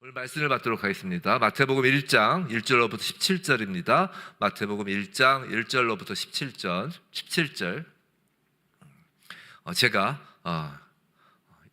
오늘 말씀을 받도록 하겠습니다. 마태복음 1장 1절로부터 17절입니다. 마태복음 1장 1절로부터 17절 제가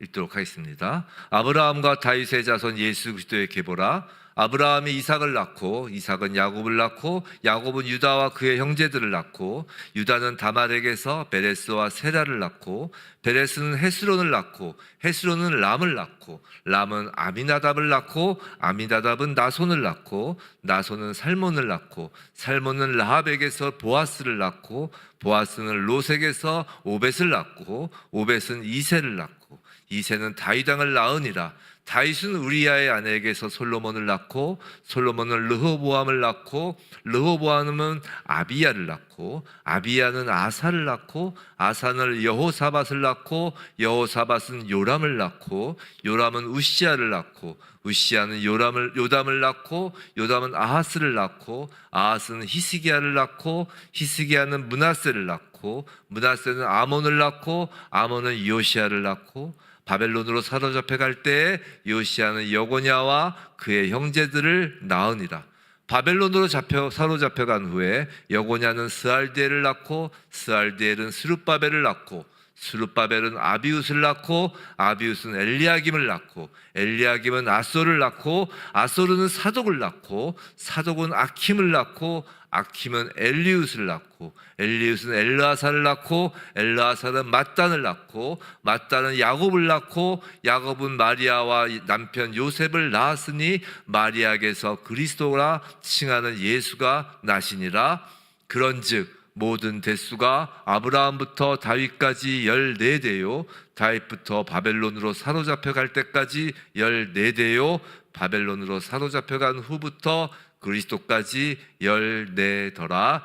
읽도록 하겠습니다. 아브라함과 다윗의 자손 예수 그리스도의 계보라. 아브라함이 이삭을 낳고 이삭은 야곱을 낳고 야곱은 유다와 그의 형제들을 낳고 유다는 다말에게서 베레스와 세라를 낳고 베레스는 헤스론을 낳고 헤스론은 람을 낳고 람은 아미나답을 낳고 아미나답은 나손을 낳고 나손은 살몬을 낳고 살몬은 라합에게서 보아스를 낳고 보아스는 롯에게서 오벳을 낳고 오벳은 이새를 낳고 이새는 다윗 왕을 낳으니라. 다윗은 우리야의 아내에게서 솔로몬을 낳고 솔로몬은 르호보암을 낳고 르호보암은 아비야를 낳고 아비야는 아사를 낳고 아사는 여호사밧을 낳고 여호사밧은 요람을 낳고 요람은 우시야를 낳고 우시야는 요담을 낳고 요담은 아하스를 낳고 아하스는 히스기야를 낳고 히스기야는 므낫세를 낳고 므낫세는 아몬을 낳고 아몬은 요시야를 낳고 바벨론으로 사로잡혀 갈 때에 요시야는 여고냐와 그의 형제들을 낳으니라. 바벨론으로 사로잡혀 간 후에 여고냐는 스알디엘을 낳고 스알디엘은 스룹바벨을 낳고 스룹바벨은 아비웃을 낳고 아비웃은 엘리야김을 낳고 엘리야김은 아소를 낳고 아소르는 사독을 낳고 사독은 아킴을 낳고 아킴은 엘리웃을 낳고 엘리웃은 엘르아사를 낳고 엘르아사는 mat단을 낳고 mat단은 야곱을 낳고 야곱은 마리아와 남편 요셉을 낳았으니 마리아에게서 그리스도라 칭하는 예수가 나시니라. 그런즉 모든 대수가 아브라함부터 다윗까지 14대요 다윗부터 바벨론으로 사로잡혀 갈 때까지 14대요 바벨론으로 사로잡혀 간 후부터 그리스도까지 14더라.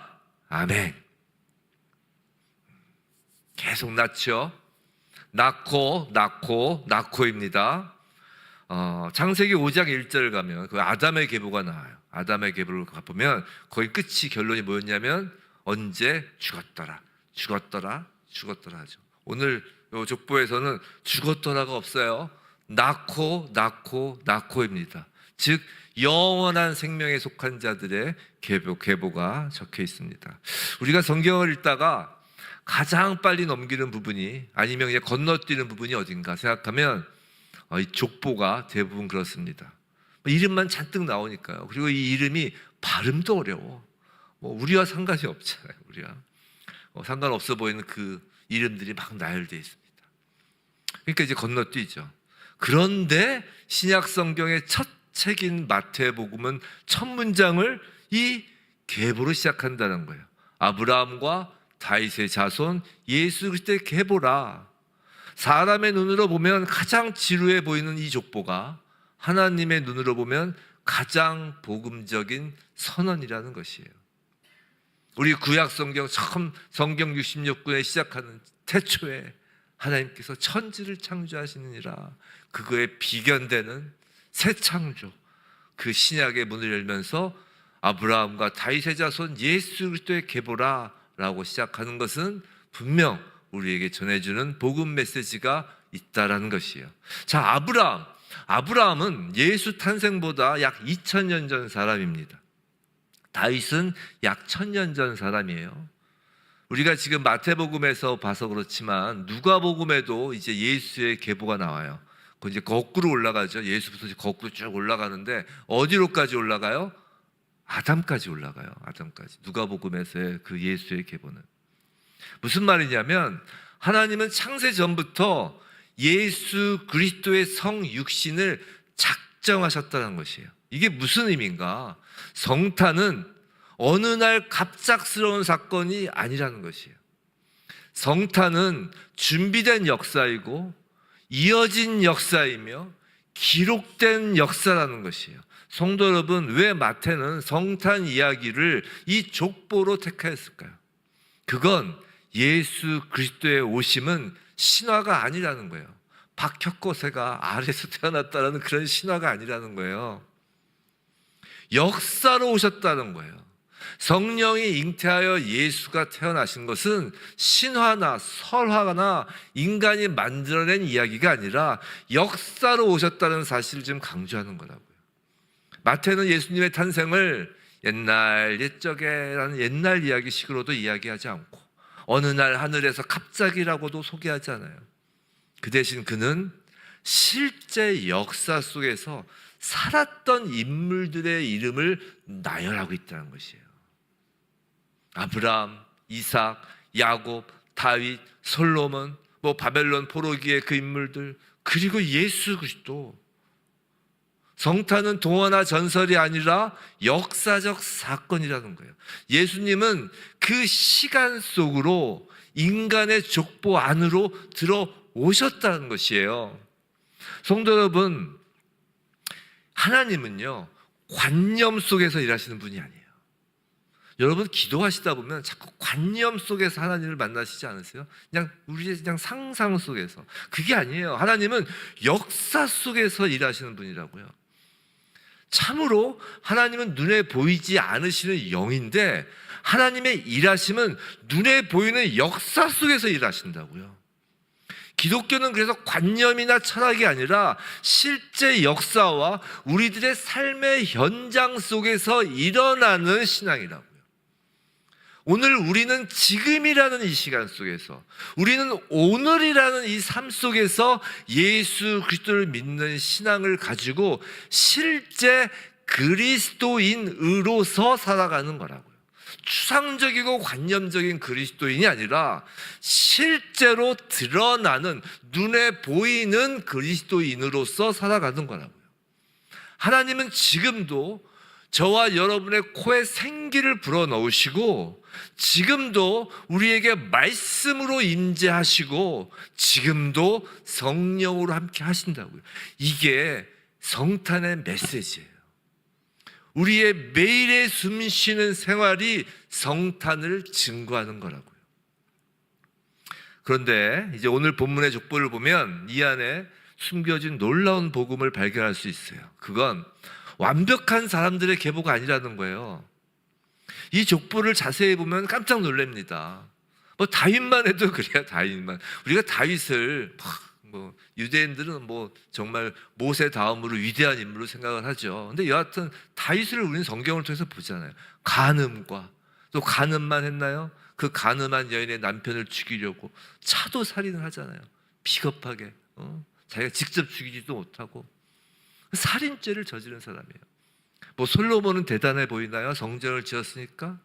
아멘. 계속 낳죠. 낳고입니다. 창세기 5장 1절 가면 그 아담의 계보가 나와요. 아담의 계보를 가보면 거의 끝이 결론이 뭐였냐면 언제 죽었더라 하죠. 오늘 족보에서는 죽었더라가 없어요. 낳고입니다. 즉 영원한 생명에 속한 자들의 계보가 적혀 있습니다. 우리가 성경을 읽다가 가장 빨리 넘기는 부분이 아니면 그냥 건너뛰는 부분이 어딘가 생각하면 이 족보가 대부분 그렇습니다. 이름만 잔뜩 나오니까요. 그리고 이 이름이 발음도 어려워. 우리와 상관이 없잖아요. 우리와 상관없어 보이는 그 이름들이 막 나열되어 있습니다. 그러니까 이제 건너뛰죠. 그런데 신약 성경의 첫 책인 마태복음은 첫 문장을 이 계보로 시작한다는 거예요. 아브라함과 다윗의 자손 예수 그리스도의 계보라. 사람의 눈으로 보면 가장 지루해 보이는 이 족보가 하나님의 눈으로 보면 가장 복음적인 선언이라는 것이에요. 우리 구약 성경 처음 성경 66권에 시작하는 태초에 하나님께서 천지를 창조하시느니라. 그거에 비견되는 새 창조, 그 신약의 문을 열면서 아브라함과 다윗의 자손 예수 그리스도의 계보라 라고 시작하는 것은 분명 우리에게 전해주는 복음 메시지가 있다라는 것이에요. 자, 아브라함은 예수 탄생보다 약 2000년 전 사람입니다. 다윗은 약 1000년 전 사람이에요. 우리가 지금 마태복음에서 봐서 그렇지만 누가복음에도 이제 예수의 계보가 나와요. 그 이제 거꾸로 올라가죠. 예수부터 거꾸로 쭉 올라가는데 어디로까지 올라가요? 아담까지 올라가요. 아담까지. 누가복음에서의 그 예수의 계보는 무슨 말이냐면 하나님은 창세 전부터 예수 그리스도의 성육신을 작정하셨다는 것이에요. 이게 무슨 의미인가? 성탄은 어느 날 갑작스러운 사건이 아니라는 것이에요. 성탄은 준비된 역사이고 이어진 역사이며 기록된 역사라는 것이에요. 성도 여러분, 왜 마태는 성탄 이야기를 이 족보로 택하였을까요? 그건 예수 그리스도의 오심은 신화가 아니라는 거예요. 박혁거새가 아래에서 태어났다는 그런 신화가 아니라는 거예요. 역사로 오셨다는 거예요. 성령이 잉태하여 예수가 태어나신 것은 신화나 설화나 인간이 만들어낸 이야기가 아니라 역사로 오셨다는 사실을 지금 강조하는 거라고요. 마태는 예수님의 탄생을 옛날 옛적에라는 옛날 이야기식으로도 이야기하지 않고 어느 날 하늘에서 갑자기라고도 소개하지 않아요. 그 대신 그는 실제 역사 속에서 살았던 인물들의 이름을 나열하고 있다는 것이에요. 아브라함, 이삭, 야곱, 다윗, 솔로몬, 바벨론 포로기의 그 인물들, 그리고 예수 그리스도. 성탄은 동화나 전설이 아니라 역사적 사건이라는 거예요. 예수님은 그 시간 속으로 인간의 족보 안으로 들어오셨다는 것이에요. 성도 여러분, 하나님은요, 관념 속에서 일하시는 분이 아니에요. 여러분 기도하시다 보면 자꾸 관념 속에서 하나님을 만나시지 않으세요? 우리의 상상 속에서. 그게 아니에요. 하나님은 역사 속에서 일하시는 분이라고요. 참으로 하나님은 눈에 보이지 않으시는 영인데 하나님의 일하심은 눈에 보이는 역사 속에서 일하신다고요. 기독교는 그래서 관념이나 철학이 아니라 실제 역사와 우리들의 삶의 현장 속에서 일어나는 신앙이라고요. 오늘 우리는 지금이라는 이 시간 속에서, 우리는 오늘이라는 이 삶 속에서 예수 그리스도를 믿는 신앙을 가지고 실제 그리스도인으로서 살아가는 거라고요. 추상적이고 관념적인 그리스도인이 아니라 실제로 드러나는, 눈에 보이는 그리스도인으로서 살아가는 거라고요. 하나님은 지금도 저와 여러분의 코에 생기를 불어넣으시고 지금도 우리에게 말씀으로 임재하시고 지금도 성령으로 함께 하신다고요. 이게 성탄의 메시지예요. 우리의 매일의 숨쉬는 생활이 성탄을 증거하는 거라고요. 그런데 이제 오늘 본문의 족보를 보면 이 안에 숨겨진 놀라운 복음을 발견할 수 있어요. 그건 완벽한 사람들의 계보가 아니라는 거예요. 이 족보를 자세히 보면 깜짝 놀랍니다. 다윗만 해도 그래요. 다윗만. 우리가 다윗을 유대인들은 정말 모세 다음으로 위대한 인물로 생각을 하죠. 근데 여하튼 다윗을 우리는 성경을 통해서 보잖아요. 간음과, 또 간음만 했나요? 그 간음한 여인의 남편을 죽이려고 차도 살인을 하잖아요. 비겁하게. 자기가 직접 죽이지도 못하고 살인죄를 저지른 사람이에요. 솔로몬은 대단해 보이나요? 성전을 지었으니까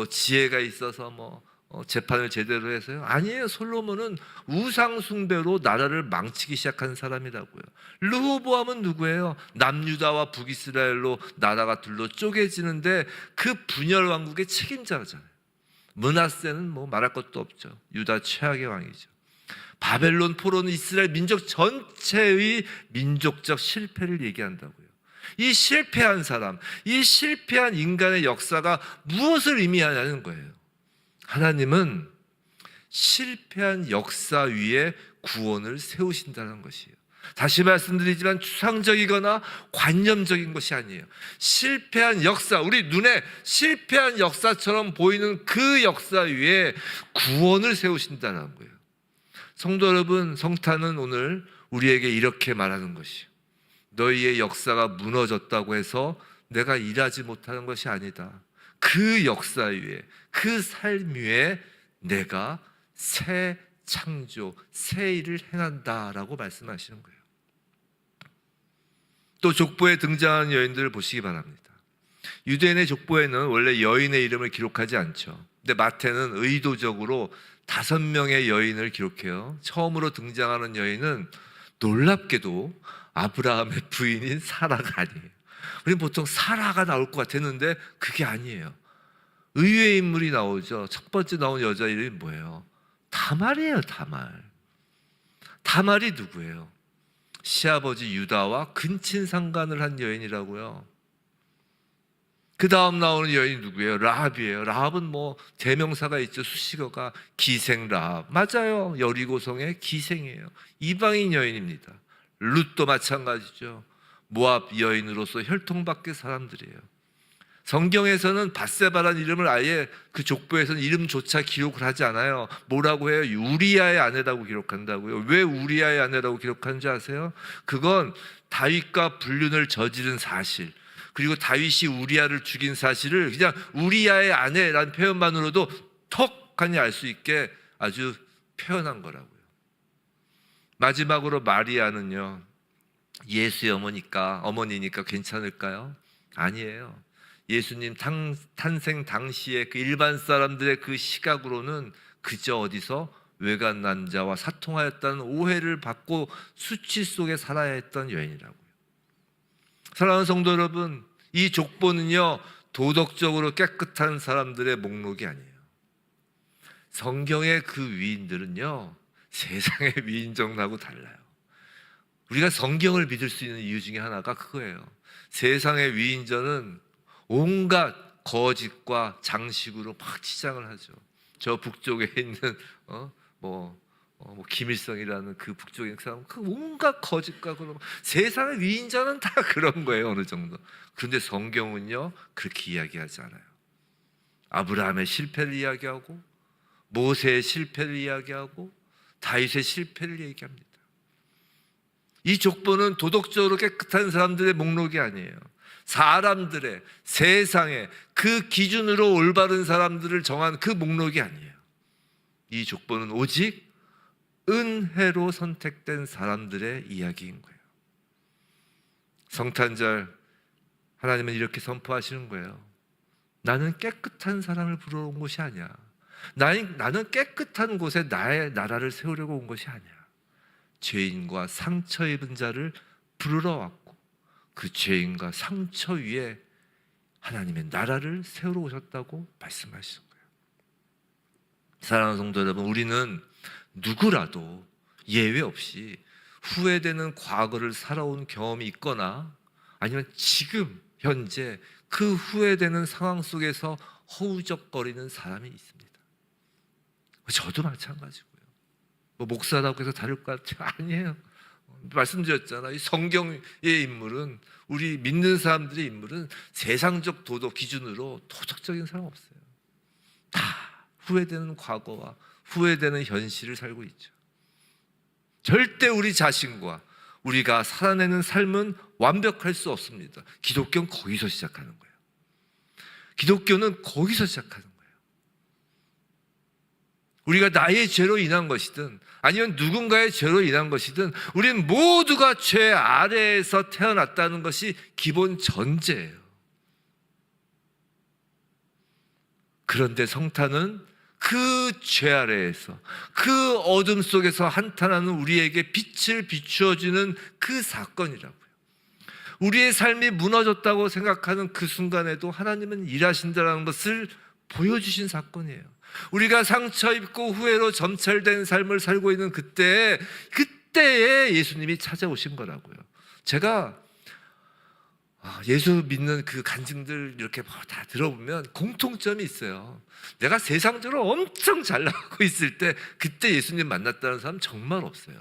지혜가 있어서 재판을 제대로 해서요? 아니에요. 솔로몬은 우상 숭배로 나라를 망치기 시작한 사람이라고요. 르호보암은 누구예요? 남유다와 북이스라엘로 나라가 둘로 쪼개지는데 그 분열 왕국의 책임자잖아요. 므낫세는 말할 것도 없죠. 유다 최악의 왕이죠. 바벨론 포로는 이스라엘 민족 전체의 민족적 실패를 얘기한다고요. 이 실패한 사람, 이 실패한 인간의 역사가 무엇을 의미하냐는 거예요. 하나님은 실패한 역사 위에 구원을 세우신다는 것이에요. 다시 말씀드리지만 추상적이거나 관념적인 것이 아니에요. 실패한 역사, 우리 눈에 실패한 역사처럼 보이는 그 역사 위에 구원을 세우신다는 거예요. 성도 여러분, 성탄은 오늘 우리에게 이렇게 말하는 것이에요. 너희의 역사가 무너졌다고 해서 내가 일하지 못하는 것이 아니다. 그 역사 위에, 그 삶 위에 내가 새 창조, 새 일을 행한다라고 말씀하시는 거예요. 또 족보에 등장하는 여인들을 보시기 바랍니다. 유대인의 족보에는 원래 여인의 이름을 기록하지 않죠. 근데 마태는 의도적으로 5명의 여인을 기록해요. 처음으로 등장하는 여인은 놀랍게도 아브라함의 부인인 사라가 아니에요. 우리는 보통 사라가 나올 것 같았는데 그게 아니에요. 의외의 인물이 나오죠. 첫 번째 나온 여자 이름이 뭐예요? 다말이에요. 다말. 다말이 누구예요? 시아버지 유다와 근친상간을 한 여인이라고요. 그 다음 나오는 여인이 누구예요? 라합이에요. 라합은 대명사가 있죠. 수식어가 기생 라합. 맞아요. 여리고성의 기생이에요. 이방인 여인입니다. 룻도 마찬가지죠. 모압 여인으로서 혈통밖의 사람들이에요. 성경에서는 밧세바라는 이름을 아예 그 족보에서는 이름조차 기록을 하지 않아요. 뭐라고 해요? 우리아의 아내라고 기록한다고요. 왜 우리아의 아내라고 기록하는지 아세요? 그건 다윗과 불륜을 저지른 사실, 그리고 다윗이 우리아를 죽인 사실을 그냥 우리아의 아내라는 표현만으로도 턱하니 알 수 있게 아주 표현한 거라고요. 마지막으로 마리아는요, 예수의 어머니니까 괜찮을까요? 아니에요. 예수님 탄생 당시에 그 일반 사람들의 그 시각으로는 그저 어디서 외간 남자와 사통하였다는 오해를 받고 수치 속에 살아야 했던 여인이라고요. 사랑하는 성도 여러분, 이 족보는요, 도덕적으로 깨끗한 사람들의 목록이 아니에요. 성경의 그 위인들은요, 세상의 위인정하고 달라요. 우리가 성경을 믿을 수 있는 이유 중에 하나가 그거예요. 세상의 위인전은 온갖 거짓과 장식으로 막 치장을 하죠. 저 북쪽에 있는 김일성이라는 그 북쪽에 있는 사람, 그 온갖 거짓과 그런 세상의 위인전은 다 그런 거예요, 어느 정도. 그런데 성경은요, 그렇게 이야기하지 않아요. 아브라함의 실패를 이야기하고, 모세의 실패를 이야기하고, 다윗의 실패를 얘기합니다. 이 족보는 도덕적으로 깨끗한 사람들의 목록이 아니에요. 사람들의, 세상의 그 기준으로 올바른 사람들을 정한 그 목록이 아니에요. 이 족보는 오직 은혜로 선택된 사람들의 이야기인 거예요. 성탄절 하나님은 이렇게 선포하시는 거예요. 나는 깨끗한 사람을 부르러 온 것이 아니야. 나는 깨끗한 곳에 나의 나라를 세우려고 온 것이 아니야. 죄인과 상처 입은 자를 부르러 왔고, 그 죄인과 상처 위에 하나님의 나라를 세우러 오셨다고 말씀하시는 거예요. 사랑하는 성도 여러분, 우리는 누구라도 예외 없이 후회되는 과거를 살아온 경험이 있거나 아니면 지금 현재 그 후회되는 상황 속에서 허우적거리는 사람이 있습니다. 저도 마찬가지고요. 목사라고 해서 다를 것 같아요? 아니에요. 말씀드렸잖아요. 이 성경의 인물은, 우리 믿는 사람들의 인물은 세상적 도덕 기준으로 도덕적인 사람 없어요. 다 후회되는 과거와 후회되는 현실을 살고 있죠. 절대 우리 자신과 우리가 살아내는 삶은 완벽할 수 없습니다. 기독교는 거기서 시작하는 거예요. 기독교는 거기서 시작하는 거예요. 우리가 나의 죄로 인한 것이든 아니면 누군가의 죄로 인한 것이든 우리는 모두가 죄 아래에서 태어났다는 것이 기본 전제예요. 그런데 성탄은 그 죄 아래에서, 그 어둠 속에서 한탄하는 우리에게 빛을 비추어주는 그 사건이라고요. 우리의 삶이 무너졌다고 생각하는 그 순간에도 하나님은 일하신다는 것을 보여주신 사건이에요. 우리가 상처 입고 후회로 점철된 삶을 살고 있는 그때에 예수님이 찾아오신 거라고요. 제가 예수 믿는 그 간증들 이렇게 다 들어보면 공통점이 있어요. 내가 세상적으로 엄청 잘 나가고 있을 때 그때 예수님 만났다는 사람 정말 없어요.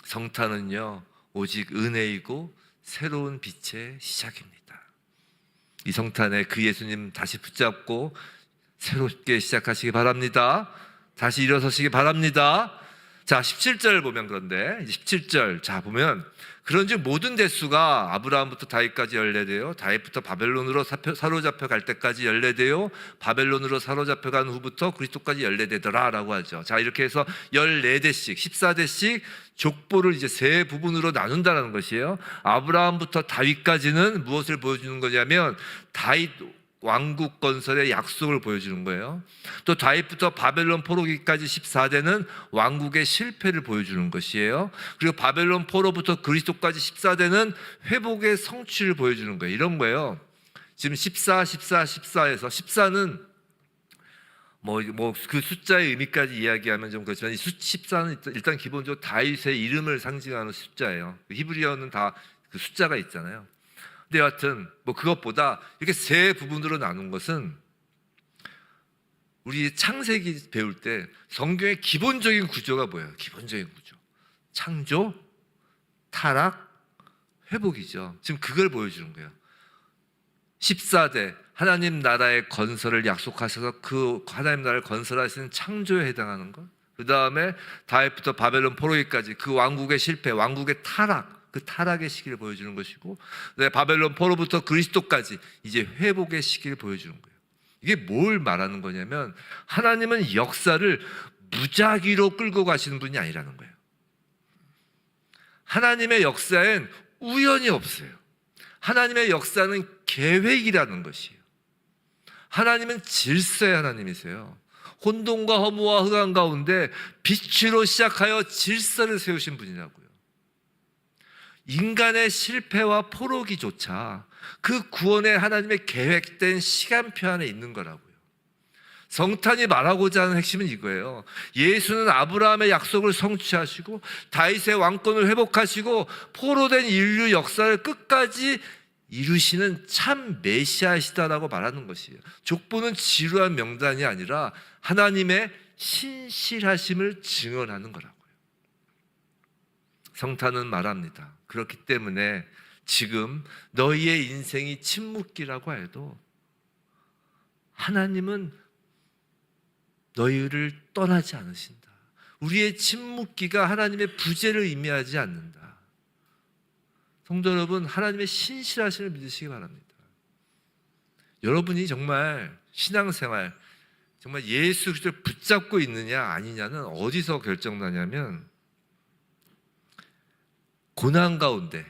성탄은요, 오직 은혜이고 새로운 빛의 시작입니다. 이 성탄에 그 예수님 다시 붙잡고 새롭게 시작하시기 바랍니다. 다시 일어서시기 바랍니다. 자, 17절 보면, 그런데 17절 자 보면, 그런즉 모든 대수가 아브라함부터 다윗까지 연례되어 다윗부터 바벨론으로 사로잡혀 갈 때까지 연례되어 바벨론으로 사로잡혀 간 후부터 그리스도까지 연례되더라 라고 하죠. 자, 이렇게 해서 14대씩 14대씩 족보를 이제 세 부분으로 나눈다는 것이에요. 아브라함부터 다윗까지는 무엇을 보여주는 거냐면 다윗 왕국 건설의 약속을 보여주는 거예요. 또 다윗부터 바벨론 포로기까지 14대는 왕국의 실패를 보여주는 것이에요. 그리고 바벨론 포로부터 그리스도까지 14대는 회복의 성취를 보여주는 거예요. 이런 거예요. 지금 14에서 14는 그 숫자의 의미까지 이야기하면 좀 그렇지만 이 14는 일단 기본적으로 다윗의 이름을 상징하는 숫자예요. 히브리어는 다 그 숫자가 있잖아요. 근데 여하튼 그것보다 이렇게 세 부분으로 나눈 것은 우리 창세기 배울 때 성경의 기본적인 구조가 뭐예요? 기본적인 구조. 창조, 타락, 회복이죠. 지금 그걸 보여주는 거예요. 14대 하나님 나라의 건설을 약속하셔서 그 하나님 나라를 건설하시는 창조에 해당하는 것. 그 다음에 다윗부터 바벨론 포로기까지 그 왕국의 실패, 왕국의 타락, 그 타락의 시기를 보여주는 것이고, 바벨론 포로부터 그리스도까지 이제 회복의 시기를 보여주는 거예요. 이게 뭘 말하는 거냐면 하나님은 역사를 무작위로 끌고 가시는 분이 아니라는 거예요. 하나님의 역사엔 우연이 없어요. 하나님의 역사는 계획이라는 것이에요. 하나님은 질서의 하나님이세요. 혼돈과 허무와 흑암 가운데 빛으로 시작하여 질서를 세우신 분이라고요. 인간의 실패와 포로기조차 그 구원의 하나님의 계획된 시간표 안에 있는 거라고요. 성탄이 말하고자 하는 핵심은 이거예요. 예수는 아브라함의 약속을 성취하시고 다윗의 왕권을 회복하시고 포로된 인류 역사를 끝까지 이루시는 참 메시아이시다라고 말하는 것이에요. 족보는 지루한 명단이 아니라 하나님의 신실하심을 증언하는 거라고요. 성탄은 말합니다. 그렇기 때문에 지금 너희의 인생이 침묵기라고 해도 하나님은 너희를 떠나지 않으신다. 우리의 침묵기가 하나님의 부재를 의미하지 않는다. 성도 여러분, 하나님의 신실하심을 믿으시기 바랍니다. 여러분이 정말 신앙생활, 정말 예수 그리스도를 붙잡고 있느냐 아니냐는 어디서 결정나냐면 고난 가운데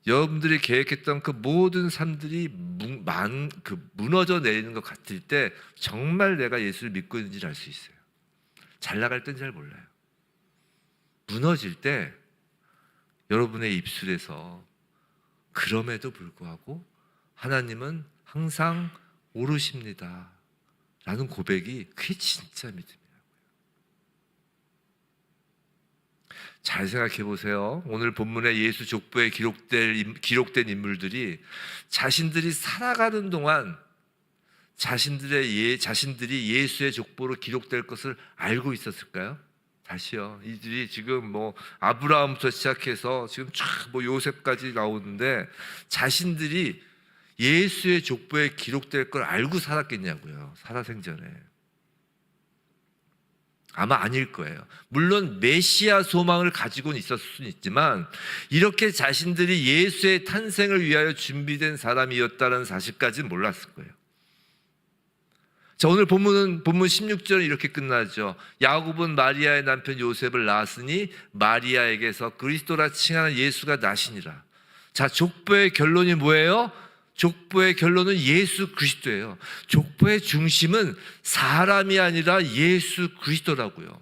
여러분들이 계획했던 그 모든 삶들이 무너져 내리는 것 같을 때 정말 내가 예수를 믿고 있는지를 알 수 있어요. 잘 나갈 땐 잘 몰라요. 무너질 때 여러분의 입술에서 그럼에도 불구하고 하나님은 항상 오르십니다 라는 고백이 그게 진짜 믿음이라고요. 잘 생각해 보세요. 오늘 본문에 예수 족보에 기록된 인물들이 자신들이 살아가는 동안 자신들이 예수의 족보로 기록될 것을 알고 있었을까요? 다시요. 이들이 지금 아브라함부터 시작해서 지금 쫙 요셉까지 나오는데 자신들이 예수의 족보에 기록될 걸 알고 살았겠냐고요. 살아생전에. 아마 아닐 거예요. 물론 메시아 소망을 가지고는 있었을 수는 있지만 이렇게 자신들이 예수의 탄생을 위하여 준비된 사람이었다는 사실까지는 몰랐을 거예요. 자, 오늘 본문 16절은 이렇게 끝나죠. 야곱은 마리아의 남편 요셉을 낳았으니 마리아에게서 그리스도라 칭하는 예수가 나시니라. 자, 족보의 결론이 뭐예요? 족보의 결론은 예수 그리스도예요. 족보의 중심은 사람이 아니라 예수 그리스도라고요.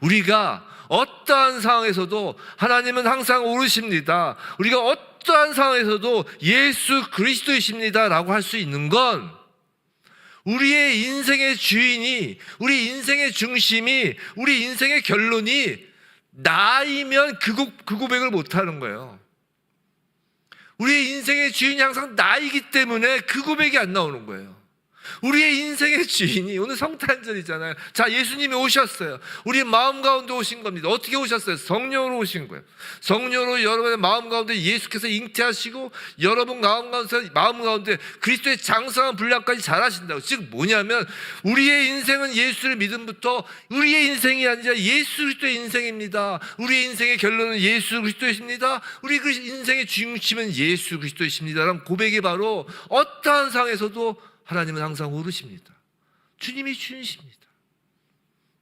우리가 어떠한 상황에서도 하나님은 항상 오르십니다. 우리가 어떠한 상황에서도 예수 그리스도이십니다 라고 할 수 있는 건 우리의 인생의 주인이, 우리 인생의 중심이, 우리 인생의 결론이 나이면 그 고백을 못하는 거예요. 우리의 인생의 주인이 항상 나이기 때문에 그 고백이 안 나오는 거예요. 우리의 인생의 주인이, 오늘 성탄절이잖아요. 자, 예수님이 오셨어요. 우리 마음 가운데 오신 겁니다. 어떻게 오셨어요? 성령으로 오신 거예요. 성령으로 여러분의 마음 가운데 예수께서 잉태하시고 여러분 마음 가운데 그리스도의 장성한 분량까지 잘하신다고. 즉 뭐냐면 우리의 인생은 예수를 믿음부터 우리의 인생이 아니라 예수 그리스도의 인생입니다. 우리의 인생의 결론은 예수 그리스도이십니다. 우리 인생의 중심은 예수 그리스도이십니다 라는 고백이 바로 어떠한 상황에서도 하나님은 항상 오르십니다. 주님이 주이십니다.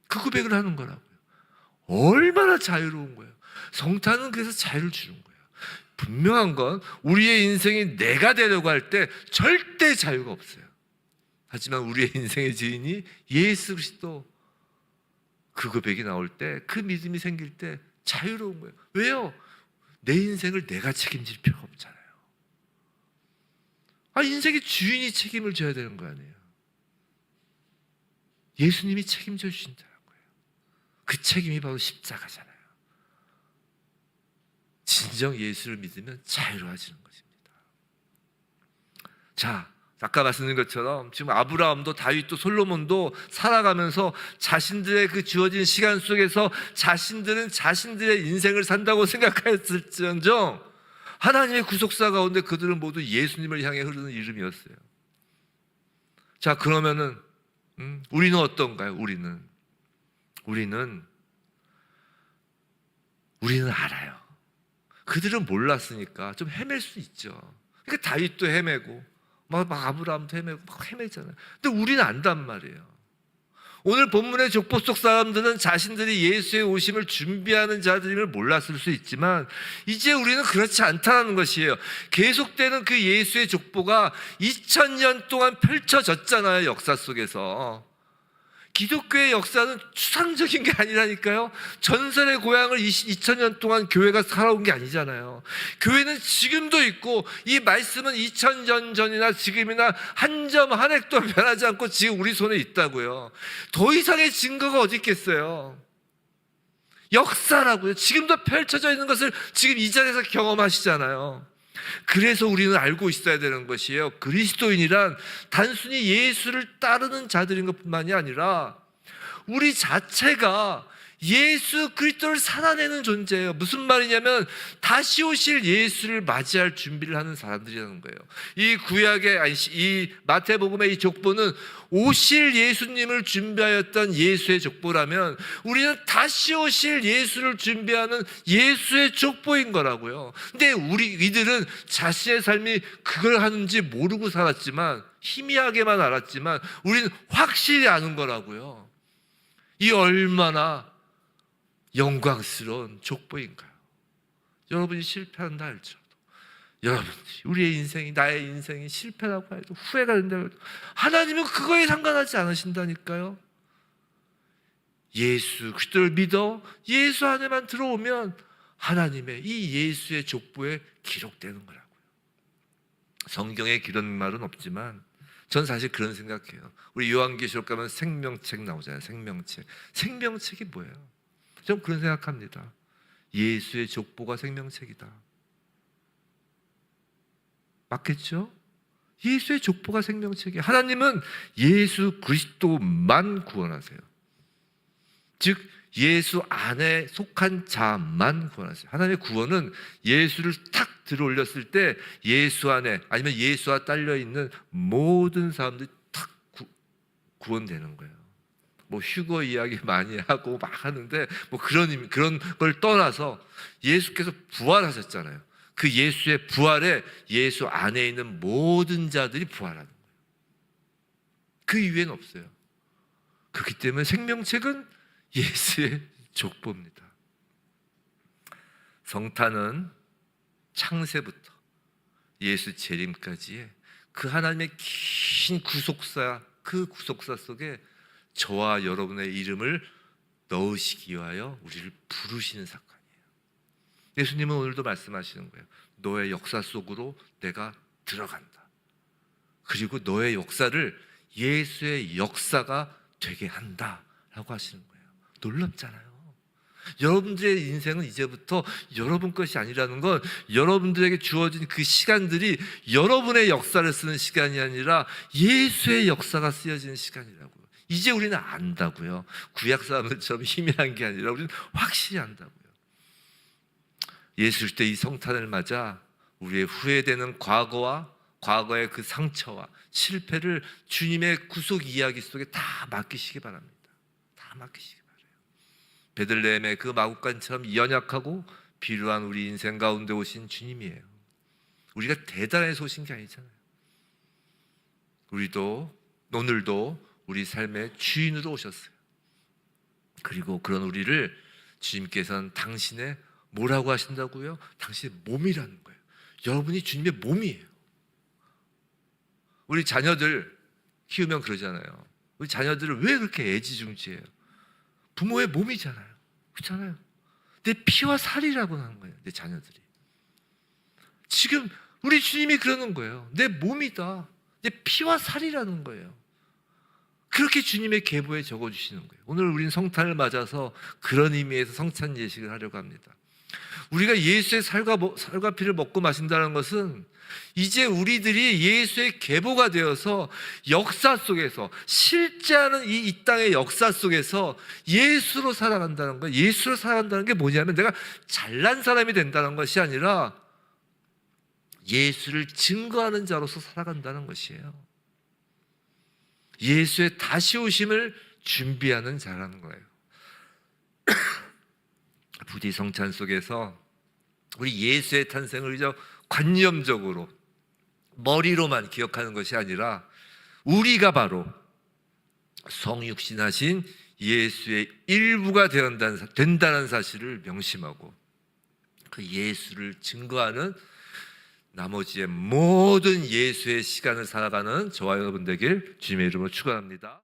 그 고백을 하는 거라고요. 얼마나 자유로운 거예요. 성탄은 그래서 자유를 주는 거예요. 분명한 건 우리의 인생이 내가 되려고 할 때 절대 자유가 없어요. 하지만 우리의 인생의 주인이 예수 그리스도, 그 고백이 나올 때, 그 믿음이 생길 때 자유로운 거예요. 왜요? 내 인생을 내가 책임질 필요가 없잖아요. 인생의 주인이 책임을 져야 되는 거 아니에요. 예수님이 책임져 주신다는 거예요. 그 책임이 바로 십자가잖아요. 진정 예수를 믿으면 자유로워지는 것입니다. 자, 아까 말씀드린 것처럼 지금 아브라함도 다윗도 솔로몬도 살아가면서 자신들의 그 주어진 시간 속에서 자신들은 자신들의 인생을 산다고 생각했을지언정 하나님의 구속사 가운데 그들은 모두 예수님을 향해 흐르는 이름이었어요. 자, 그러면은 우리는 어떤가요? 우리는 알아요. 그들은 몰랐으니까 좀 헤맬 수 있죠. 그러니까 다윗도 헤매고 막 아브라함도 헤매고 막 헤매잖아요. 근데 우리는 안단 말이에요. 오늘 본문의 족보 속 사람들은 자신들이 예수의 오심을 준비하는 자들임을 몰랐을 수 있지만 이제 우리는 그렇지 않다는 것이에요. 계속되는 그 예수의 족보가 2000년 동안 펼쳐졌잖아요. 역사 속에서. 기독교의 역사는 추상적인 게 아니라니까요. 전설의 고향을 2000년 동안 교회가 살아온 게 아니잖아요. 교회는 지금도 있고 이 말씀은 2000년 전이나 지금이나 한 점 한 획도 변하지 않고 지금 우리 손에 있다고요. 더 이상의 증거가 어디 있겠어요. 역사라고요. 지금도 펼쳐져 있는 것을 지금 이 자리에서 경험하시잖아요. 그래서 우리는 알고 있어야 되는 것이에요. 그리스도인이란 단순히 예수를 따르는 자들인 것뿐만이 아니라 우리 자체가 예수 그리스도를 살아내는 존재예요. 무슨 말이냐면 다시 오실 예수를 맞이할 준비를 하는 사람들이라는 거예요. 이 구약의 이 마태복음의 이 족보는 오실 예수님을 준비하였던 예수의 족보라면 우리는 다시 오실 예수를 준비하는 예수의 족보인 거라고요. 근데 이들은 자신의 삶이 그걸 하는지 모르고 살았지만 희미하게만 알았지만 우리는 확실히 아는 거라고요. 이 얼마나 영광스러운 족보인가요? 여러분이 실패한다 할지라도 여러분들이 우리의 인생이 나의 인생이 실패라고 해도 후회가 된다고 해도 하나님은 그거에 상관하지 않으신다니까요. 예수 그리스도를 믿어 예수 안에만 들어오면 하나님의 이 예수의 족보에 기록되는 거라고요. 성경에 그런 말은 없지만 전 사실 그런 생각해요. 우리 요한계시록 가면 생명책 나오잖아요. 생명책이 뭐예요? 전 그런 생각합니다. 예수의 족보가 생명책이다. 맞겠죠? 예수의 족보가 생명책이에요. 하나님은 예수 그리스도만 구원하세요. 즉 예수 안에 속한 자만 구원하세요. 하나님의 구원은 예수를 탁 들어올렸을 때 예수 안에 아니면 예수와 딸려있는 모든 사람들이 탁 구원되는 거예요. 뭐 휴거 이야기 많이 하고 막 하는데 뭐 그런 걸 떠나서 예수께서 부활하셨잖아요. 그 예수의 부활에 예수 안에 있는 모든 자들이 부활하는 거예요. 그 이외에는 없어요. 그렇기 때문에 생명책은 예수의 족보입니다. 성탄은 창세부터 예수 재림까지의 그 하나님의 긴 구속사, 그 구속사 속에 저와 여러분의 이름을 넣으시기 위하여 우리를 부르시는 사건이에요. 예수님은 오늘도 말씀하시는 거예요. 너의 역사 속으로 내가 들어간다. 그리고 너의 역사를 예수의 역사가 되게 한다라고 하시는 거예요. 놀랍잖아요. 여러분들의 인생은 이제부터 여러분 것이 아니라는 건 여러분들에게 주어진 그 시간들이 여러분의 역사를 쓰는 시간이 아니라 예수의 역사가 쓰여지는 시간이라고요. 이제 우리는 안다고요. 구약 사람들처럼 희미한 게 아니라 우리는 확실히 안다고요. 예수 때 이 성탄을 맞아 우리의 후회되는 과거와 과거의 그 상처와 실패를 주님의 구속 이야기 속에 다 맡기시기 바랍니다. 다 맡기시기 바라요. 베들레헴의 그 마구간처럼 연약하고 비루한 우리 인생 가운데 오신 주님이에요. 우리가 대단해서 오신 게 아니잖아요. 오늘도 우리 삶의 주인으로 오셨어요. 그리고 그런 우리를 주님께서는 당신의 뭐라고 하신다고요? 당신의 몸이라는 거예요. 여러분이 주님의 몸이에요. 우리 자녀들 키우면 그러잖아요. 우리 자녀들을 왜 그렇게 애지중지해요? 부모의 몸이잖아요. 그렇잖아요. 내 피와 살이라고 하는 거예요. 내 자녀들이. 지금 우리 주님이 그러는 거예요. 내 몸이다. 내 피와 살이라는 거예요. 그렇게 주님의 계보에 적어주시는 거예요. 오늘 우리는 성탄을 맞아서 그런 의미에서 성찬 예식을 하려고 합니다. 우리가 예수의 살과 피를 먹고 마신다는 것은 이제 우리들이 예수의 계보가 되어서 역사 속에서 실제하는 이 땅의 역사 속에서 예수로 살아간다는 거예요. 예수로 살아간다는 게 뭐냐면 내가 잘난 사람이 된다는 것이 아니라 예수를 증거하는 자로서 살아간다는 것이에요. 예수의 다시 오심을 준비하는 자라는 거예요. 부디 성찬 속에서 우리 예수의 탄생을 이제 관념적으로 머리로만 기억하는 것이 아니라 우리가 바로 성육신하신 예수의 일부가 된다는 사실을 명심하고 그 예수를 증거하는 나머지의 모든 예수의 시간을 살아가는 저와 여러분 되길 주님의 이름으로 축원합니다.